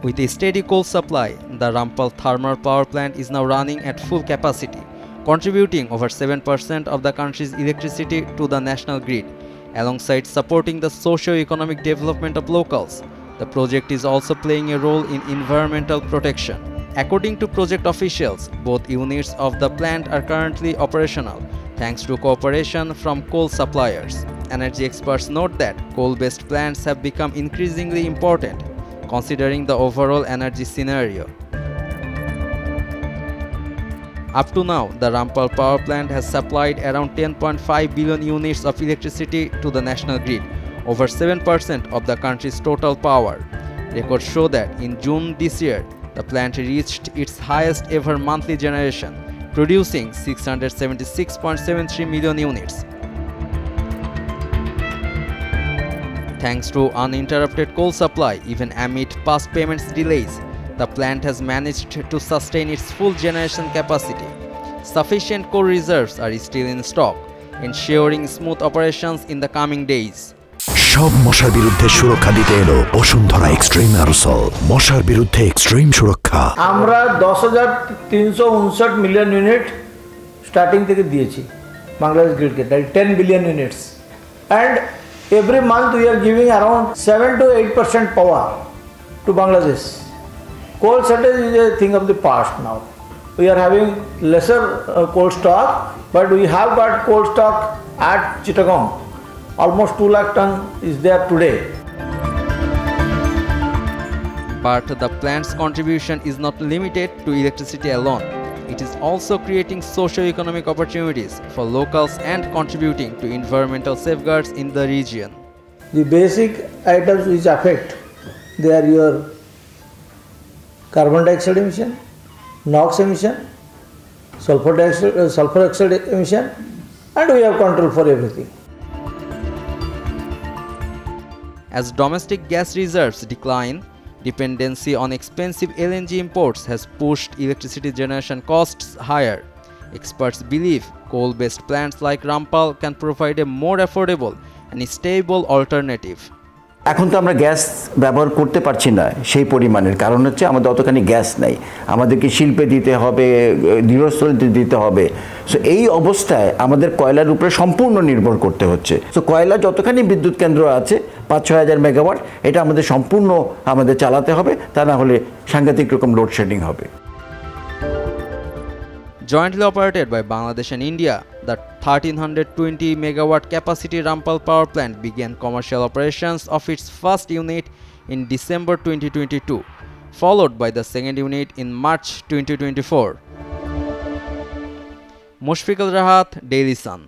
With a steady coal supply, the Rampal thermal power plant is now running at full capacity, contributing over 7% of the country's electricity to the national grid. Alongside supporting the socio-economic development of locals, the project is also playing a role in environmental protection. According to project officials, both units of the plant are currently operational thanks to cooperation from coal suppliers. Energy experts note that coal-based plants have become increasingly important, considering the overall energy scenario. Up to now, the Rampal power plant has supplied around 10.5 billion units of electricity to the national grid, over 7% of the country's total power. Records show that in June this year, the plant reached its highest ever monthly generation, producing 676.73 million units. Thanks to uninterrupted coal supply, even amid past payments delays, the plant has managed to sustain its full generation capacity. Sufficient coal reserves are still in stock, ensuring smooth operations in the coming days. সব মশার বিরুদ্ধে সুরক্ষা দিতে এলো Bashundhara extreme aerosol মশার বিরুদ্ধে extreme সুরক্ষা আমরা 10,359 মিলিয়ন ইউনিট স্টার্টিং থেকে দিয়েছি Bangladesh গ্রিডকে, that is 10 billion units, and every month we are giving around 7 to 8% power to Bangladesh. Coal shortage is a thing of the past now. We are having lesser coal stock, but we have got coal stock at Chittagong. Almost 2 lakh ton is there today. But the plant's contribution is not limited to electricity alone. It is also creating socio-economic opportunities for locals and contributing to environmental safeguards in the region. The basic items which affect, they are your carbon dioxide emission, NOx emission, sulfur oxide emission, and we have control for everything. As domestic gas reserves decline, dependency on expensive LNG imports has pushed electricity generation costs higher. Experts believe coal-based plants like Rampal can provide a more affordable and stable alternative. এখন তো আমরা gas ব্যবহার করতে পারছি না সেই পরিমাণের, কারণ হচ্ছে আমাদের অতখানি গ্যাস নাই, আমাদেরকে শিল্পে দিতে হবে, গৃহস্থলীতে দিতে হবে। সো এই অবস্থায় আমাদের কয়লার উপরে সম্পূর্ণ নির্ভর করতে হচ্ছে। সো কয়লা যতখানি বিদ্যুৎ কেন্দ্র আছে 5-6 হাজার মেগাওয়াট, এটা আমাদের সম্পূর্ণ আমাদের চালাতে হবে, তা না হলে সাংঘাতিক রকম লোডশেডিং হবে। Jointly operated by Bangladesh and India, the 1320 megawatt capacity Rampal power plant began commercial operations of its first unit in December 2022, followed by the second unit in March 2024. Mushfiqul Rahat, Daily Sun.